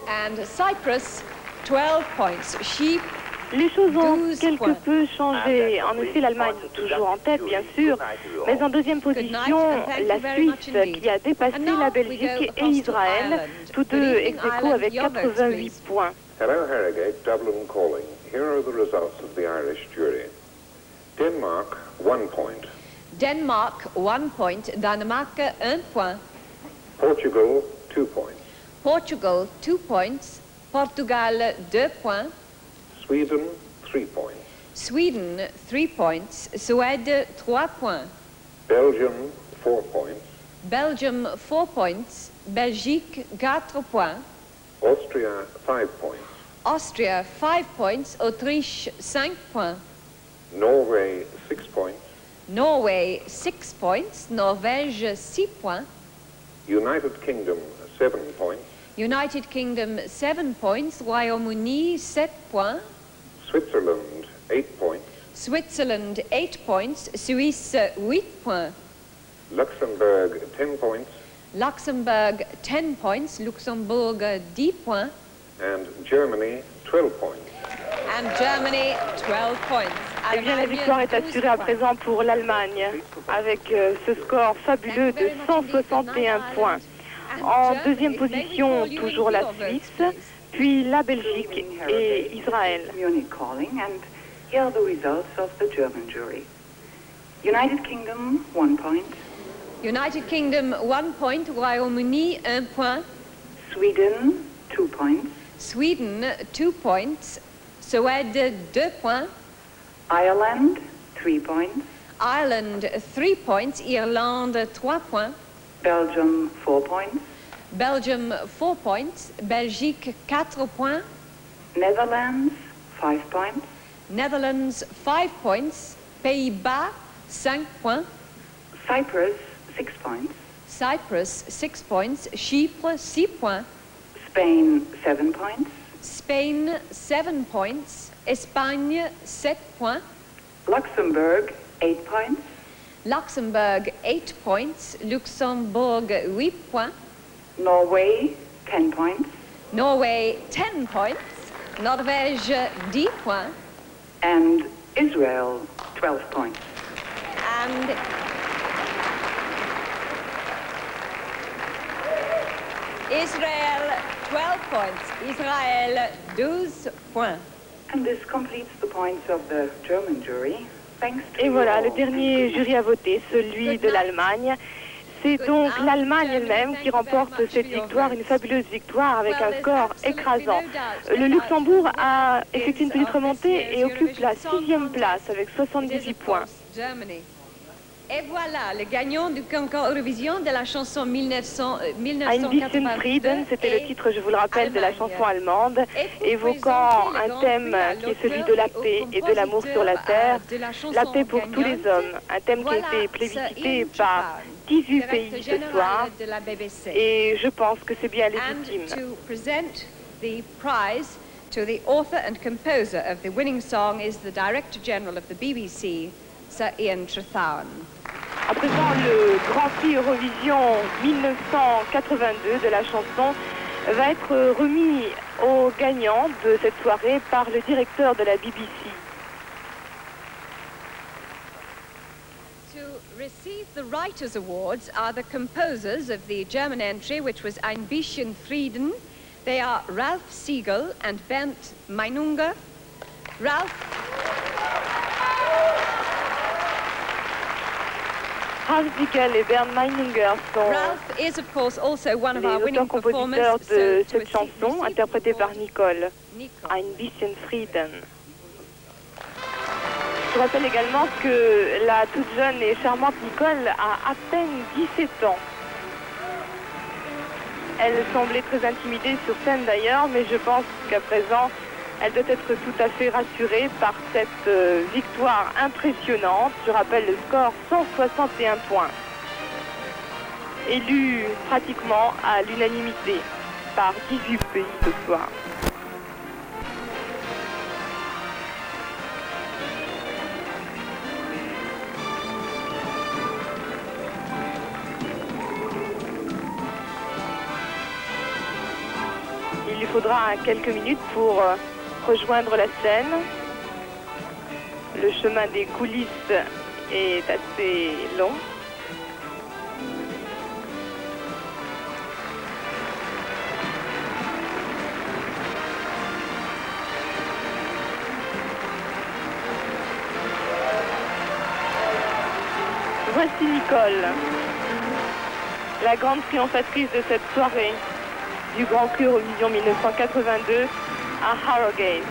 And Cyprus, 12 points. Chypre, Les choses ont 12 quelque points. peu changé. En effet, l'Allemagne toujours en tête, bien sûr, mais en deuxième position, la Suisse qui a dépassé la Belgique et Israël, tous deux ex aequo avec 88 points. Hello, Harrogate, Dublin calling. Here are the results of the Irish jury. Denmark, 1 point. Denmark, 1 point. Danemark, 1 point. Portugal, 2 points. Portugal, 2 points. Portugal, 2 points. Sweden, 3 points. Sweden, 3 points. Suède, 3 points. Belgium, 4 points. Belgium, 4 points. Belgique, 4 points. Austria, 5 points. Austria, 5 points. Autriche, 5 points. Norway, 6 points. Norway, 6 points. Norvège, 6 points. United Kingdom, 7 points. United Kingdom, 7 points. Royaume-Uni, 7 points. Switzerland, 8 points. Switzerland, 8 points. Suisse, 8 points. Luxembourg, 10 points. Luxembourg, 10 points. Luxembourg, 10 points. And Germany, 12 points. And Germany, 12 points. Eh bien, la victoire est assurée à présent pour l'Allemagne, avec ce score fabuleux de 161 points. En deuxième position, toujours la Suisse, puis la Belgique et Israël. Munich calling, and here are the results of the German jury. United Kingdom, 1 point. United Kingdom, 1 point. Royaume-Uni, 1 point. Sweden, 2 points. Sweden, 2 points. Suède, 2 points. Ireland, 3 points. Ireland, 3 points. Irlande, 3 points. Belgium, 4 points. Belgium, 4 points. Belgique, 4 points. Netherlands, 5 points. Netherlands, 5 points. Pays-Bas, 5 points. Cyprus, 6 points. Cyprus, 6 points. Chypre, 6 points. Spain, 7 points. Spain, 7 points. Espagne, 7 points. Luxembourg, 8 points. Luxembourg, 8 points. Luxembourg, 8 points. Norway, 10 points. Norway, 10 points. Norvège, 10 points. And Israel, 12 points. And Israel, 12 points. Israel, 12 points. And this completes the points of the German jury. Thanks to Et voilà, you le all. dernier jury à voter, celui de l'Allemagne. C'est donc l'Allemagne elle-même qui remporte cette victoire, une fabuleuse victoire avec un score écrasant. Le Luxembourg a effectué une petite remontée et occupe la 6e place avec 78 points. Et voilà, le gagnant du concours Eurovision de la chanson Ein bisschen Frieden, c'était le titre, je vous le rappelle, de la chanson allemande, évoquant un thème qui est celui de la paix et de l'amour sur la terre, la paix pour tous les hommes, un thème qui a été plébiscité par 18 pays ce soir, et je pense que c'est bien légitime. And to present the prize to the author and composer of the winning song is the Director General of the BBC, Sir Ian Trethawne. À présent, le Grand Prix Eurovision 1982 de la chanson va être remis aux gagnants de cette soirée par le directeur de la BBC. To receive the Writers' Awards are the composers of the German entry, which was Ein bisschen Frieden. They are Ralph Siegel and Bernd Meinunger. Ralph Siegel et Bernd Meinunger sont Ralph is, of course, also one of les our winning auteurs-compositeurs performers. de So cette chanson, interprétée par Nicole. Nicole. Ein bisschen Frieden. Je rappelle également que la toute jeune et charmante Nicole a à peine 17 ans. Elle semblait très intimidée sur scène d'ailleurs, mais je pense qu'à présent, elle doit être tout à fait rassurée par cette victoire impressionnante. Je rappelle le score, 161 points. Élu pratiquement à l'unanimité par 18 pays ce soir. il lui faudra quelques minutes pour rejoindre la scène. Le chemin des coulisses est assez long. Voici Nicole, la grande triomphatrice de cette soirée du Grand Prix Eurovision 1982 à Harrogate.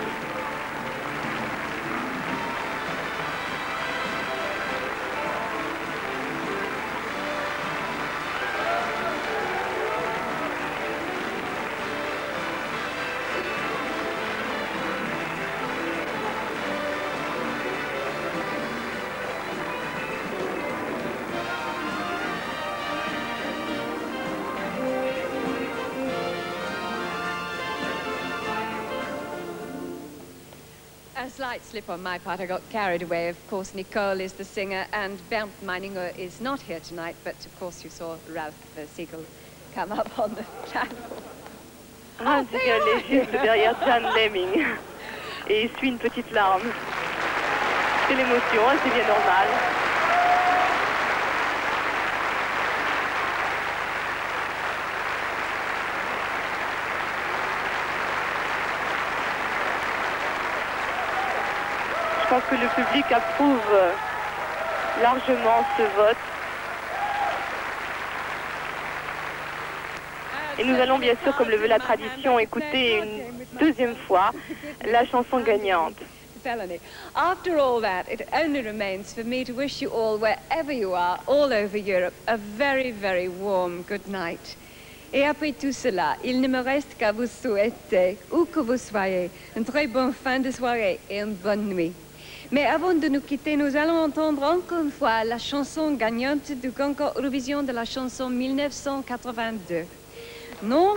A slight slip on my part. I got carried away. Of course, Nicole is the singer, and Bernd Meininger is not here tonight, but of course you saw Ralph Siegel come up on the platform. Ralph Siegel est juste derrière Jan Lemming et essuie une petite larme. C'est l'émotion, c'est bien normal. Je pense que le public approuve largement ce vote. Et nous allons bien sûr, comme le veut la tradition, écouter une deuxième fois la chanson gagnante. After all that, it only remains for me to wish you all, wherever you are, all over Europe, a very, very warm good night. Et après tout cela, il ne me reste qu'à vous souhaiter, où que vous soyez, une très bonne fin de soirée et une bonne nuit. Mais avant de nous quitter, nous allons entendre encore une fois la chanson gagnante du concours Eurovision de la chanson 1982. Non,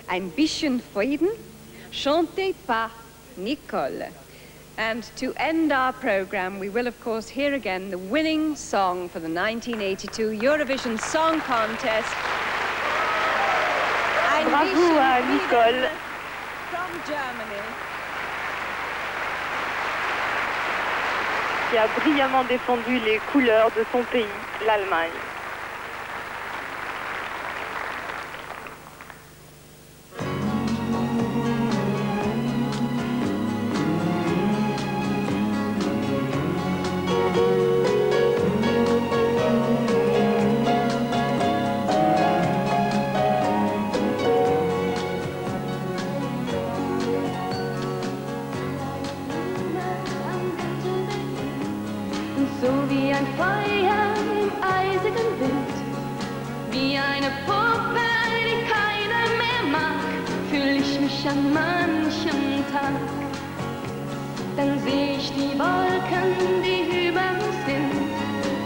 Ein bisschen Frieden, chanté par Nicole. And to end our program, we will of course hear again the winning song for the 1982 Eurovision Song Contest. Bravo à Nicole. From Germany. Qui a brillamment défendu les couleurs de son pays, l'Allemagne. So wie ein Feuer im eisigen Wind, wie eine Puppe, die keiner mehr mag, fühl ich mich an manchem Tag. Dann seh ich die Wolken, die über uns sind,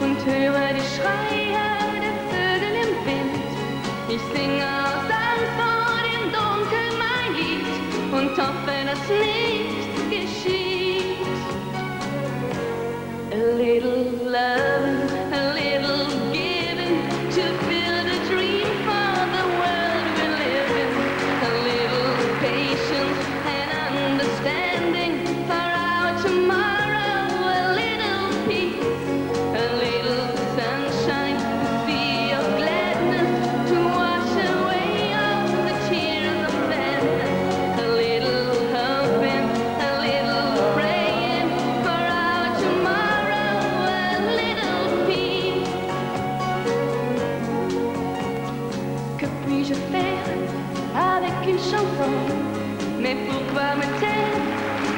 und höre die Schreie der Vögel im Wind. Ich singe aus Angst vor dem Dunkel mein Lied und hoffe, dass nichts geschieht. A little love, a little giving to build a dream for the world we live in. A little patience and understanding for our tomorrow. A little peace, a little sunshine, a sea of gladness to wash away all the tears of sadness. A little hoping, a little praying for our tomorrow. Que puis-je faire avec une chanson? Mais pourquoi me taire?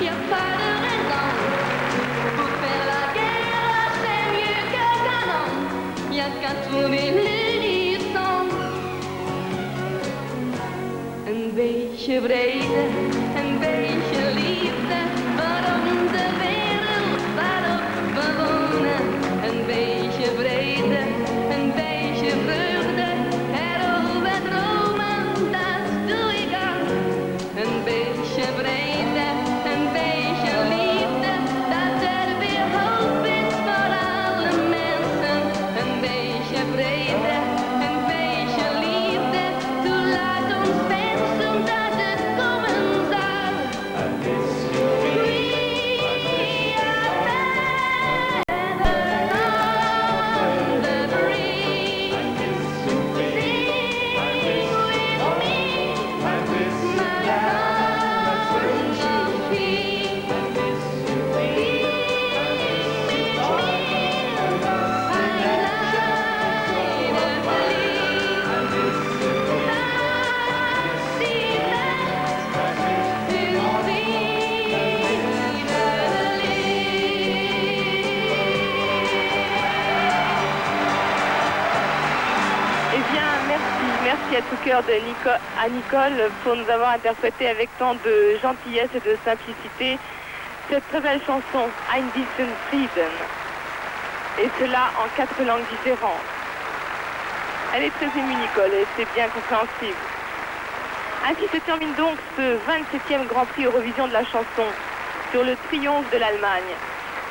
Y a pas de raison. Pour faire la guerre, c'est mieux que canon. Y a qu'à trouver l'unisson. Een beetje vrede, een beetje liefde, waarom de wereld waarop we wonen. Een beetje vrede, een beetje vreugde. Een beetje vrede, een beetje liefde, dat er weer hoop is voor alle mensen. Een beetje vrede, een beetje liefde, toe laat ons wensen dat het cœur à Nicole pour nous avoir interprété avec tant de gentillesse et de simplicité cette très belle chanson Ein bisschen Frieden, et cela en 4 langues différentes. Elle est très émue, Nicole, et c'est bien compréhensible. Ainsi se termine donc ce 27e Grand Prix Eurovision de la chanson sur le triomphe de l'Allemagne.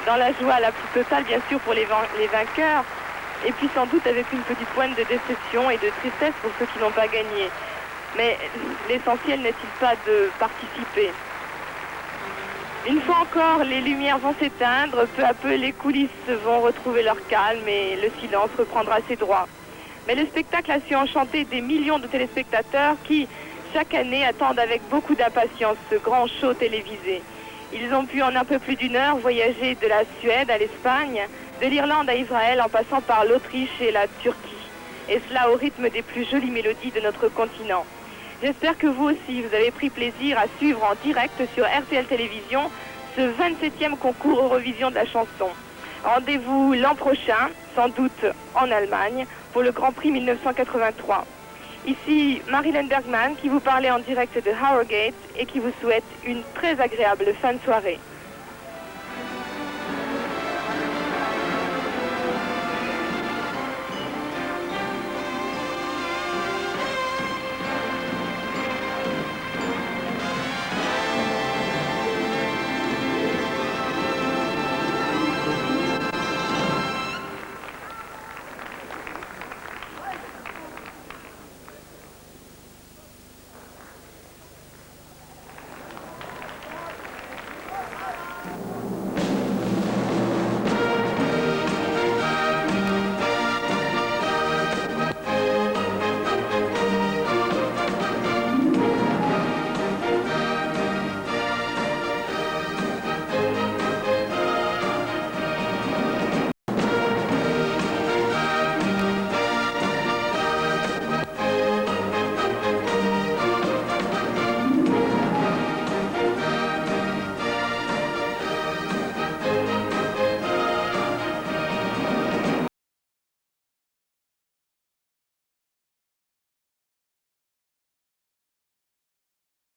Dans la joie la plus totale, bien sûr, pour les vainqueurs, et puis sans doute avec une petite pointe de déception et de tristesse pour ceux qui n'ont pas gagné. Mais l'essentiel n'est-il pas de participer? Une fois encore, les lumières vont s'éteindre, peu à peu les coulisses vont retrouver leur calme et le silence reprendra ses droits. Mais le spectacle a su enchanter des millions de téléspectateurs qui, chaque année, attendent avec beaucoup d'impatience ce grand show télévisé. Ils ont pu en un peu plus d'une heure voyager de la Suède à l'Espagne, de l'Irlande à Israël en passant par l'Autriche et la Turquie. Et cela au rythme des plus jolies mélodies de notre continent. J'espère que vous aussi, vous avez pris plaisir à suivre en direct sur RTL Télévision ce 27e concours Eurovision de la chanson. Rendez-vous l'an prochain, sans doute en Allemagne, pour le Grand Prix 1983. Ici Marilyn Bergman qui vous parlait en direct de Harrogate et qui vous souhaite une très agréable fin de soirée.